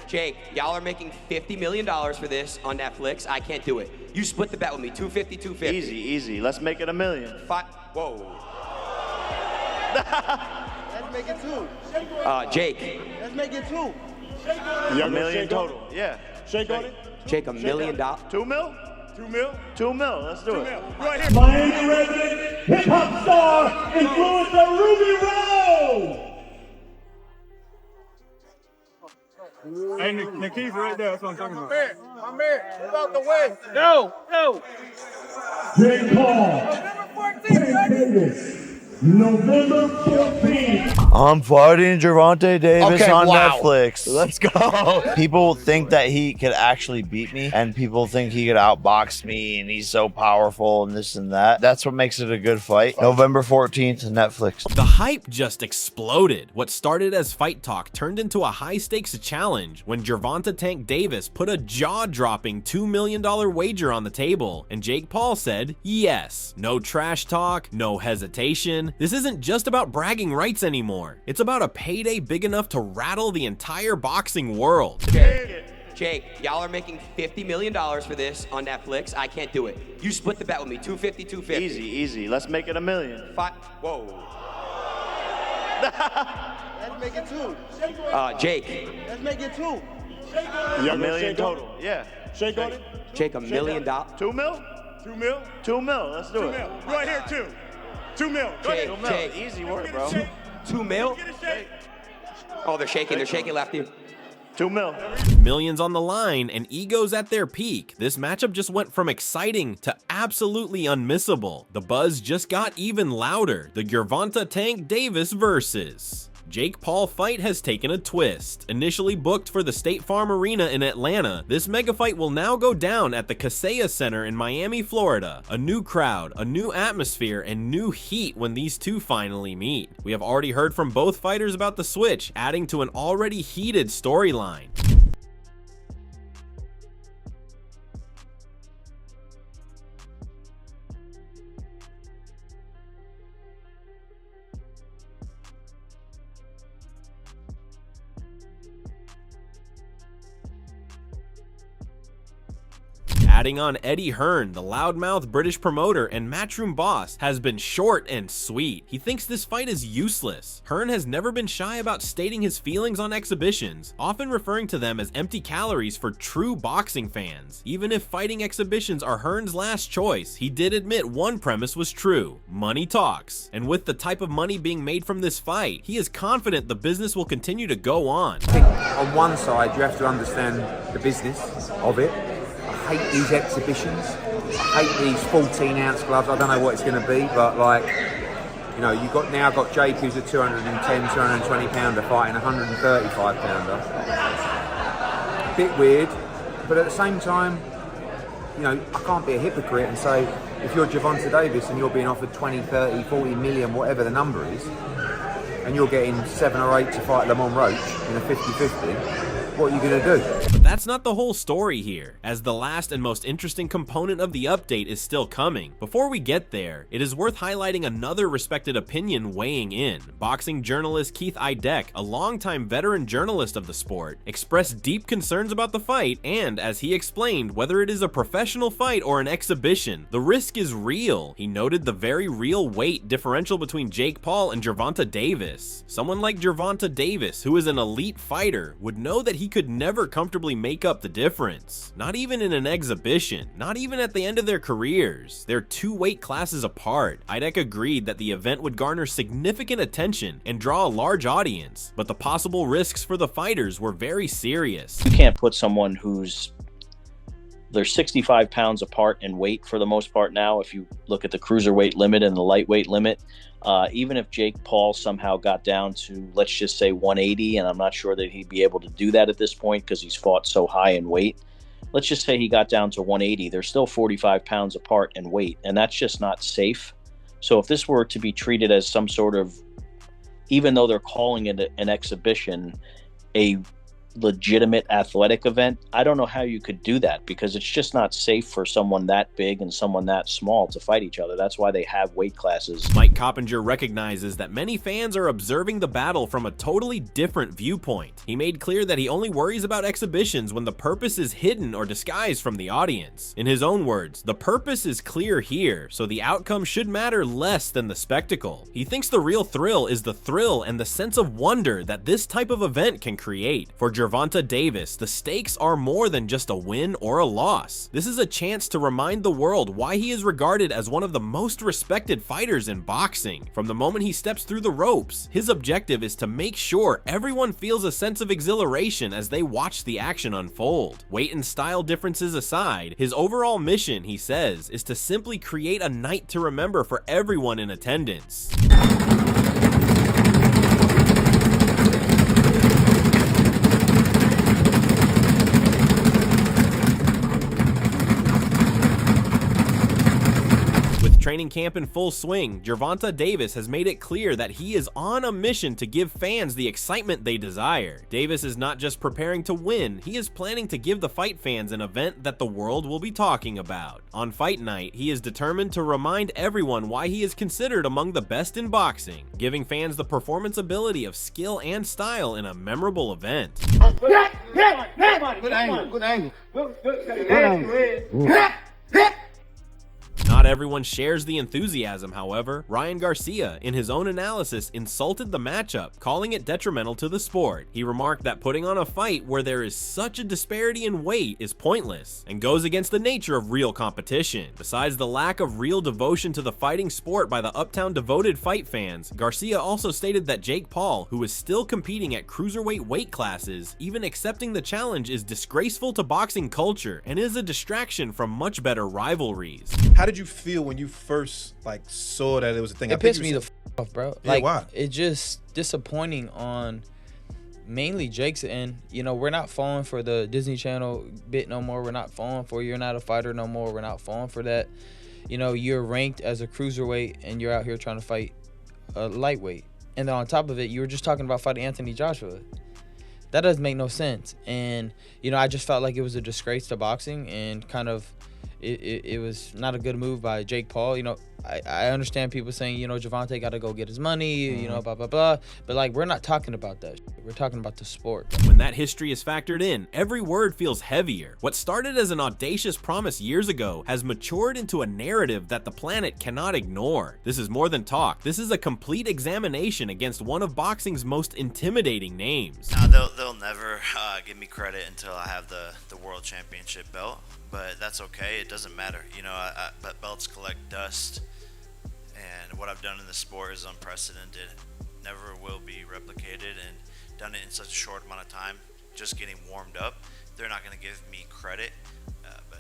Jake, y'all are making $50 million for this on Netflix. I can't do it. You split the bet with me, 250, 250. Easy. Let's make it $1 million. Whoa. Let's make it 2. Jake. Let's make it 2. $1 million total. Yeah. Shake on it. Jake, $1 million. $2 mil? 2 mil. 2 mil. Let's do it. Right here. Miami resident, hip-hop star, influencer Ruby Rose. Hey, Nikki's right there. That's what I'm talking about. My man, move out the way. No. Jake Paul. Tank Davis. November 14th. I'm fighting Gervonta Davis on Netflix. Let's go. People think that he could actually beat me, and people think he could outbox me, and he's so powerful and this and that. That's what makes it a good fight. November 14th, Netflix. The hype just exploded. What started as fight talk turned into a high-stakes challenge when Gervonta Tank Davis put a jaw-dropping $2 million wager on the table, and Jake Paul said yes. No trash talk, no hesitation. This isn't just about bragging rights anymore. It's about a payday big enough to rattle the entire boxing world. Jake, y'all are making $50 million for this on Netflix. I can't do it. You split the bet with me, 250, 250. Easy. Let's make it $1 million. Whoa. Let's make it 2. Jake. Let's make it 2. $1 million total. Yeah. Shake on it. Jake, $1 million. 2 mil? 2 mil. 2 mil. Let's do 2 it. mil. Right here, 2. 2 mil. Go ahead. 2 mil. Easy work, bro. 2 mil? Oh, they're shaking lefty. 2 mil. Millions on the line and egos at their peak. This matchup just went from exciting to absolutely unmissable. The buzz just got even louder. The Gervonta Tank Davis versus Jake Paul fight has taken a twist. Initially booked for the State Farm Arena in Atlanta, this mega fight will now go down at the Kaseya Center in Miami, Florida. A new crowd, a new atmosphere, and new heat when these two finally meet. We have already heard from both fighters about the switch, adding to an already heated storyline. Adding on Eddie Hearn, the loudmouth British promoter and matchroom boss, has been short and sweet. He thinks this fight is useless. Hearn has never been shy about stating his feelings on exhibitions, often referring to them as empty calories for true boxing fans. Even if fighting exhibitions are Hearn's last choice, he did admit one premise was true: money talks. And with the type of money being made from this fight, he is confident the business will continue to go on. I think on one side you have to understand the business of it. I hate these exhibitions. I hate these 14-ounce gloves. I don't know what it's going to be, but like, you know, you've now got Jake, who's a 210, 220 pounder fighting a 135 pounder. A bit weird, but at the same time, you know, I can't be a hypocrite and say, if you're Gervonta Davis and you're being offered 20, 30, 40 million, whatever the number is, and you're getting 7 or 8 to fight Lamont Roach in a 50-50, what are you going to do? But that's not the whole story here, as the last and most interesting component of the update is still coming. Before we get there, it is worth highlighting another respected opinion weighing in. Boxing journalist Keith Idek, a longtime veteran journalist of the sport, expressed deep concerns about the fight, and as he explained, whether it is a professional fight or an exhibition, the risk is real. He noted the very real weight differential between Jake Paul and Gervonta Davis. Someone like Gervonta Davis, who is an elite fighter, would know that he could never comfortably make up the difference. Not even in an exhibition, not even at the end of their careers. They're 2 weight classes apart. Idek agreed that the event would garner significant attention and draw a large audience, but the possible risks for the fighters were very serious. You can't put someone they're 65 pounds apart in weight for the most part now. If you look at the cruiserweight limit and the lightweight limit, even if Jake Paul somehow got down to, let's just say 180, and I'm not sure that he'd be able to do that at this point because he's fought so high in weight. Let's just say he got down to 180. They're still 45 pounds apart in weight, and that's just not safe. So if this were to be treated as some sort of, even though they're calling it an exhibition, legitimate athletic event, I don't know how you could do that, because it's just not safe for someone that big and someone that small to fight each other. That's why they have weight classes. Mike Coppinger recognizes that many fans are observing the battle from a totally different viewpoint. He made clear that he only worries about exhibitions when the purpose is hidden or disguised from the audience. In his own words, the purpose is clear here, so the outcome should matter less than the spectacle. He thinks the real thrill is the thrill and the sense of wonder that this type of event can create. For Gervonta Davis, the stakes are more than just a win or a loss. This is a chance to remind the world why he is regarded as one of the most respected fighters in boxing. From the moment he steps through the ropes, his objective is to make sure everyone feels a sense of exhilaration as they watch the action unfold. Weight and style differences aside, his overall mission, he says, is to simply create a night to remember for everyone in attendance. Training camp in full swing, Gervonta Davis has made it clear that he is on a mission to give fans the excitement they desire. Davis is not just preparing to win, he is planning to give the fight fans an event that the world will be talking about. On fight night, he is determined to remind everyone why he is considered among the best in boxing, giving fans the performance ability of skill and style in a memorable event. Good angle. Not everyone shares the enthusiasm, however. Ryan Garcia, in his own analysis, insulted the matchup, calling it detrimental to the sport. He remarked that putting on a fight where there is such a disparity in weight is pointless and goes against the nature of real competition. Besides the lack of real devotion to the fighting sport by the Uptown devoted fight fans, Garcia also stated that Jake Paul, who is still competing at cruiserweight weight classes, even accepting the challenge is disgraceful to boxing culture and is a distraction from much better rivalries. How did you feel when you first saw that it was a thing? It pissed me the off, bro. Yeah, why? It's just disappointing on mainly Jake's end. You know, we're not falling for the Disney Channel bit no more. We're not falling for you're not a fighter no more. We're not falling for that. You know, you're ranked as a cruiserweight and you're out here trying to fight a lightweight. And then on top of it, you were just talking about fighting Anthony Joshua. That doesn't make no sense. And, you know, I just felt like it was a disgrace to boxing and kind of it was not a good move by Jake Paul. You know, I understand people saying, you know, Gervonta got to go get his money, you know, blah, blah, blah. But, we're not talking about that. We're talking about the sport. When that history is factored in, every word feels heavier. What started as an audacious promise years ago has matured into a narrative that the planet cannot ignore. This is more than talk. This is a complete examination against one of boxing's most intimidating names. They'll never give me credit until I have the world championship belt, but that's okay. It doesn't matter. You know, but belts collect dust, and what I've done in the sport is unprecedented. Never will be replicated, and done it in such a short amount of time, just getting warmed up. They're not going to give me credit, but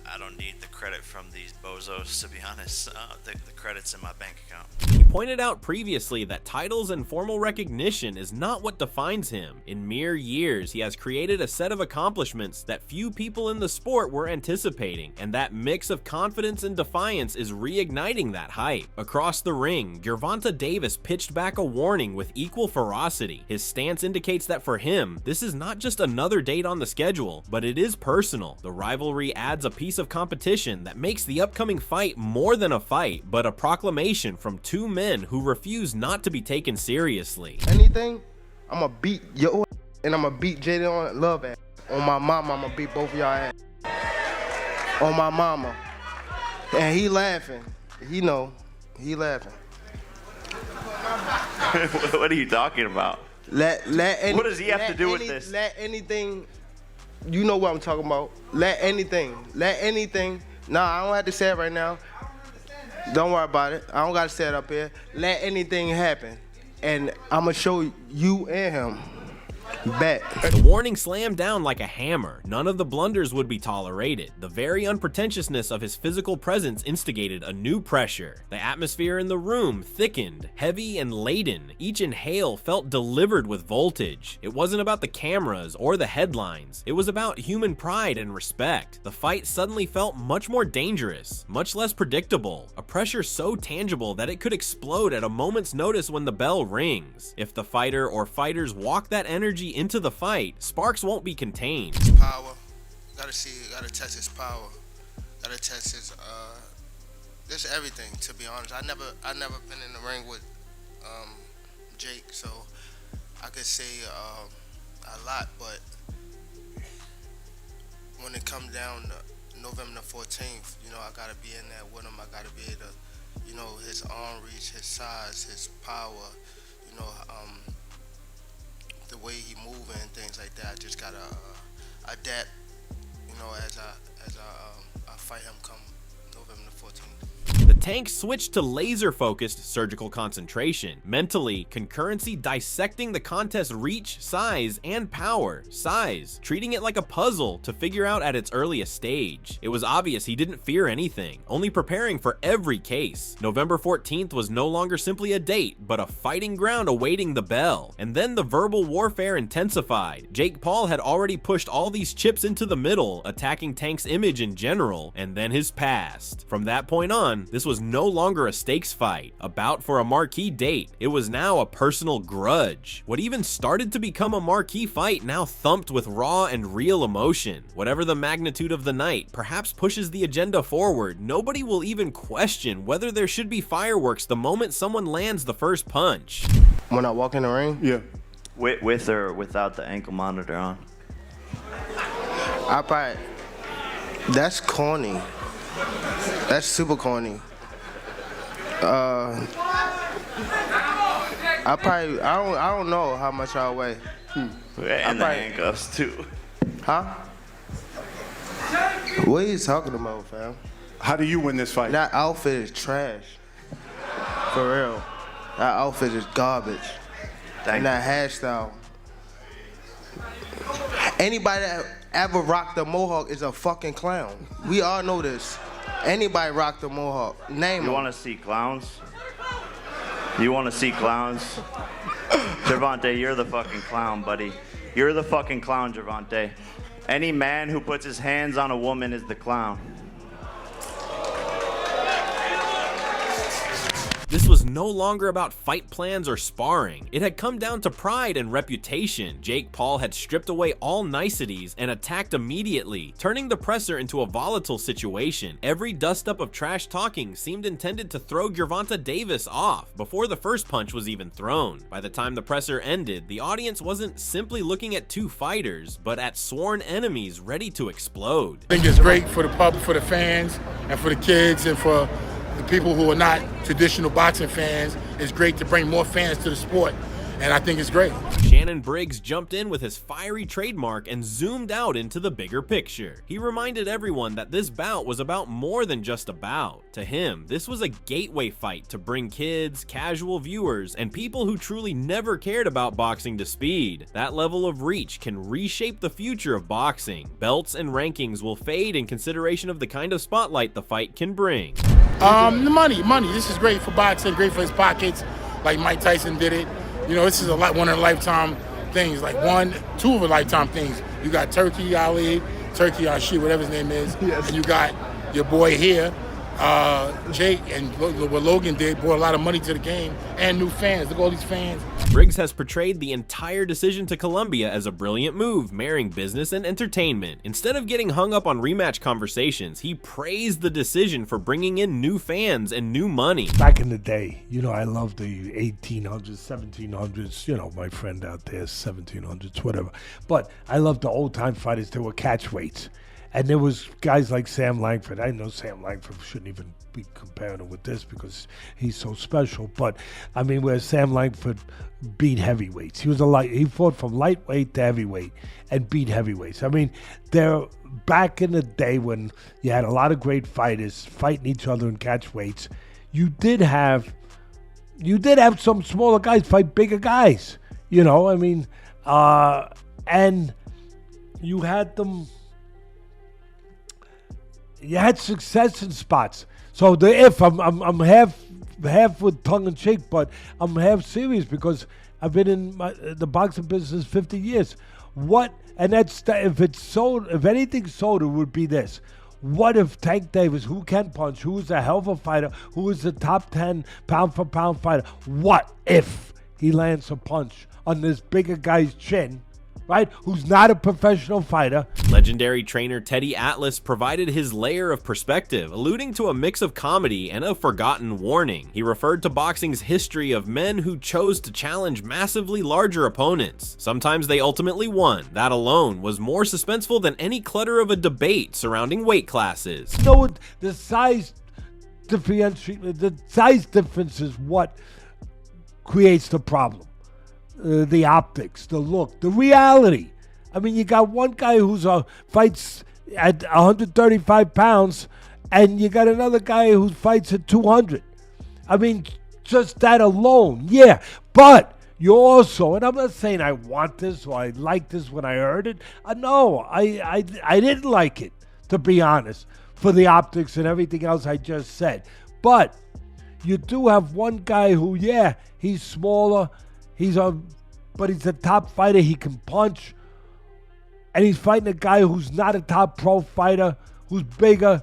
I don't need the credit from these bozos, to be honest. The credit's in my bank account. He pointed out previously that titles and formal recognition is not what defines him. In mere years, he has created a set of accomplishments that few people in the sport were anticipating, and that mix of confidence and defiance is reigniting that hype. Across the ring, Gervonta Davis pitched back a warning with equal ferocity. His stance indicates that for him, this is not just another date on the schedule, but it is personal. The rivalry adds a piece of competition that makes the upcoming fight more than a fight, but a proclamation from two men who refuse not to be taken seriously. Anything, I'm gonna beat your and I'm gonna beat Jaden on Love ass. On my mama, I'm gonna beat both of y'all ass. On my mama. And he laughing. He know. He laughing. What are you talking about? What does he have to do with this? Let anything, you know what I'm talking about. Let anything. Nah, I don't have to say it right now. Don't worry about it. I don't gotta say it up here. Let anything happen. And I'ma show you and him. Bet. The warning slammed down like a hammer. None of the blunders would be tolerated. The very unpretentiousness of his physical presence instigated a new pressure. The atmosphere in the room thickened, heavy and laden. Each inhale felt delivered with voltage. It wasn't about the cameras or the headlines. It was about human pride and respect. The fight suddenly felt much more dangerous, much less predictable. A pressure so tangible that it could explode at a moment's notice when the bell rings. If the fighter or fighters walk that energy into the fight, Sparks won't be contained. Power. Gotta test his power. Gotta test his just everything, to be honest. I never been in the ring with Jake, so I could say a lot, but when it comes down to November the 14th, you know, I gotta be in there with him. I gotta be able to, you know, his arm reach, his size, his power, you know, the way he moving and things like that. I just gotta adapt, you know, as I fight him come November the 14th. The Tank switched to laser-focused surgical concentration, mentally, concurrency dissecting the contest's reach, size, and power, treating it like a puzzle to figure out at its earliest stage. It was obvious he didn't fear anything, only preparing for every case. November 14th was no longer simply a date, but a fighting ground awaiting the bell. And then the verbal warfare intensified. Jake Paul had already pushed all these chips into the middle, attacking Tank's image in general, and then his past. From that point on, this was no longer a stakes fight, a bout for a marquee date. It was now a personal grudge. What even started to become a marquee fight now thumped with raw and real emotion. Whatever the magnitude of the night, perhaps pushes the agenda forward. Nobody will even question whether there should be fireworks the moment someone lands the first punch. When I walk in the ring? Yeah. With or without the ankle monitor on? That's corny. That's super corny. I don't know how much I weigh. And the handcuffs too. Huh? What are you talking about, fam? How do you win this fight? That outfit is trash. For real. That outfit is garbage. And that hairstyle. Anybody that ever rocked a mohawk is a fucking clown. We all know this. Anybody rocked a mohawk. Name them. You want to see clowns? You want to see clowns? Gervonta, you're the fucking clown, buddy. You're the fucking clown, Gervonta. Any man who puts his hands on a woman is the clown. This was no longer about fight plans or sparring. It had come down to pride and reputation. Jake Paul had stripped away all niceties and attacked immediately, turning the presser into a volatile situation. Every dust-up of trash talking seemed intended to throw Gervonta Davis off before the first punch was even thrown. By the time the presser ended, the audience wasn't simply looking at two fighters, but at sworn enemies ready to explode. I think it's great for the public, for the fans, and for the kids, and for the people who are not traditional boxing fans. It's great to bring more fans to the sport, and I think it's great. Shannon Briggs jumped in with his fiery trademark and zoomed out into the bigger picture. He reminded everyone that this bout was about more than just a bout. To him, this was a gateway fight to bring kids, casual viewers, and people who truly never cared about boxing to speed. That level of reach can reshape the future of boxing. Belts and rankings will fade in consideration of the kind of spotlight the fight can bring. The money. This is great for boxing, great for his pockets, like Mike Tyson did it. You know, this is one of the lifetime things, like two of the lifetime things. You got Turkey Ali, Turkey Ashi, whatever his name is. Yes. And you got your boy here, Jake, and what Logan did, brought a lot of money to the game and new fans. Look at all these fans. Briggs has portrayed the entire decision to Colombia as a brilliant move, marrying business and entertainment. Instead of getting hung up on rematch conversations, he praised the decision for bringing in new fans and new money. Back in the day, you know, I loved the 1800s, 1700s, you know, my friend out there, 1700s, whatever. But I loved the old-time fighters. They were catchweights. And there was guys like Sam Langford. I know Sam Langford shouldn't even be comparing him with this because he's so special. But I mean, where Sam Langford beat heavyweights, he fought from lightweight to heavyweight and beat heavyweights. I mean, back in the day when you had a lot of great fighters fighting each other in catchweights, you did have some smaller guys fight bigger guys. You know, I mean, and you had them. You had success in spots. So I'm half with tongue in cheek, but I'm half serious because I've been in the boxing business 50 years. If anything's sold, it would be this. What if Tank Davis, who can punch, who is a hell of a fighter, who is the top 10 pound for pound fighter, what if he lands a punch on this bigger guy's chin right? Who's not a professional fighter. Legendary trainer Teddy Atlas provided his layer of perspective, alluding to a mix of comedy and a forgotten warning. He referred to boxing's history of men who chose to challenge massively larger opponents. Sometimes they ultimately won. That alone was more suspenseful than any clutter of a debate surrounding weight classes. You know what? The size difference is what creates the problem. The optics, the look, the reality. I mean, you got one guy who's fights at 135 pounds, and you got another guy who fights at 200. I mean, just that alone, yeah. But you also, and I'm not saying I want this or I like this when I heard it. No, I didn't like it, to be honest, for the optics and everything else I just said. But you do have one guy who, yeah, he's smaller. But he's a top fighter. He can punch. And he's fighting a guy who's not a top pro fighter, who's bigger.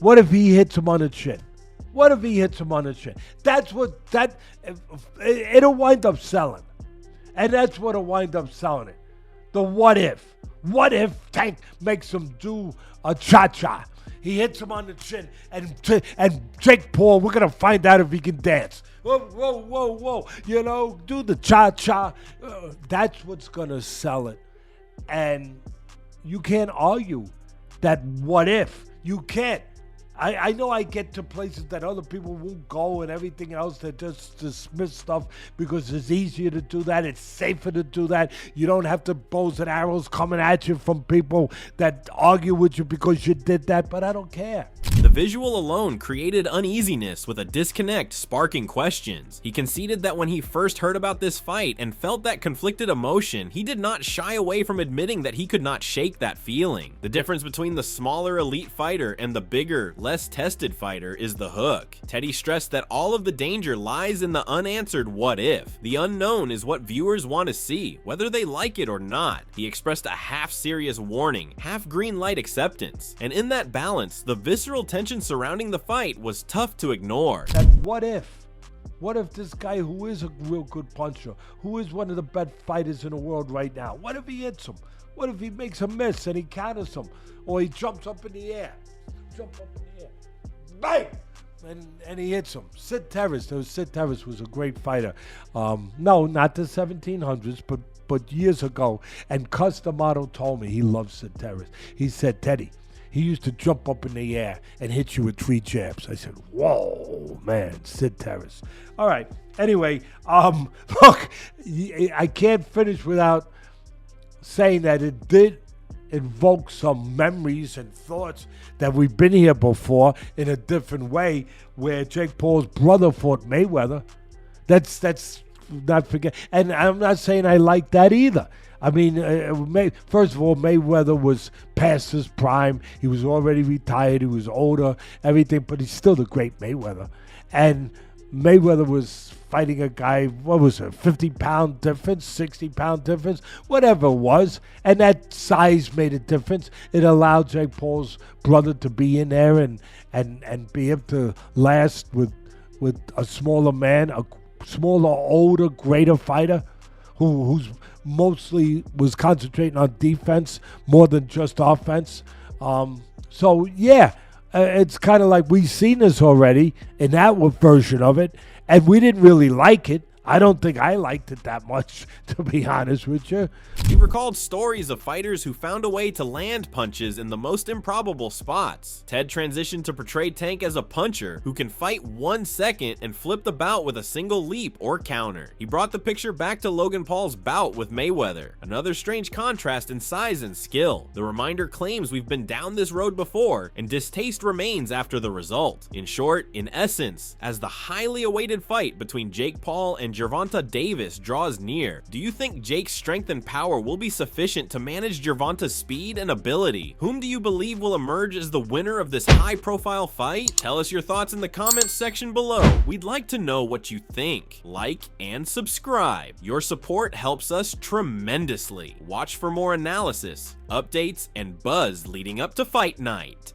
What if he hits him on the chin? What if he hits him on the chin? It'll wind up selling. And that's what'll wind up selling it. The what if. What if Tank makes him do a cha-cha? He hits him on the chin, and Jake Paul, we're going to find out if he can dance. Whoa, whoa, whoa, whoa. You know, do the cha-cha. That's what's going to sell it. And you can't argue that what if. You can't. I know I get to places that other people won't go and everything else. They just dismiss stuff because it's easier to do that. It's safer to do that. You don't have to bows and arrows coming at you from people that argue with you because you did that, but I don't care. The visual alone created uneasiness with a disconnect sparking questions. He conceded that when he first heard about this fight and felt that conflicted emotion, he did not shy away from admitting that he could not shake that feeling. The difference between the smaller elite fighter and the bigger, less tested fighter is the hook. Teddy stressed that all of the danger lies in the unanswered what if. The unknown is what viewers want to see, whether they like it or not. He expressed a half-serious warning, half-green light acceptance, and in that balance, the visceral tension surrounding the fight was tough to ignore. That what if? What if this guy who is a real good puncher, who is one of the best fighters in the world right now, what if he hits him? What if he makes a miss and he counters him? Or he jumps up in the air. Bang! And he hits him. Sid Terrace was a great fighter. No, not the 1700s, but years ago. And Cus D'Amato told me he loved Sid Terrace. He said, Teddy, he used to jump up in the air and hit you with 3 jabs. I said, whoa, man, Sid Terrace. All right. Anyway, look, I can't finish without saying that it did invoke some memories and thoughts that we've been here before in a different way, where Jake Paul's brother fought Mayweather. That's not forget. And I'm not saying I like that either. I mean, first of all, Mayweather was past his prime. He was already retired. He was older, everything, but he's still the great Mayweather. And Mayweather was fighting a guy, what was it, 50-pound difference, 60-pound difference, whatever it was. And that size made a difference. It allowed Jake Paul's brother to be in there and be able to last with a smaller man, a smaller, older, greater fighter who's mostly was concentrating on defense more than just offense. So, yeah, it's kind of like we've seen this already in that version of it, and we didn't really like it. I don't think I liked it that much, to be honest with you. He recalled stories of fighters who found a way to land punches in the most improbable spots. Ted transitioned to portray Tank as a puncher who can fight 1 second and flip the bout with a single leap or counter. He brought the picture back to Logan Paul's bout with Mayweather, another strange contrast in size and skill. The reminder claims we've been down this road before, and distaste remains after the result. In short, in essence, as the highly awaited fight between Jake Paul and Gervonta Davis draws near, do you think Jake's strength and power will be sufficient to manage Gervonta's speed and ability? Whom do you believe will emerge as the winner of this high-profile fight? Tell us your thoughts in the comments section below. We'd like to know what you think. Like and subscribe. Your support helps us tremendously. Watch for more analysis, updates, and buzz leading up to fight night.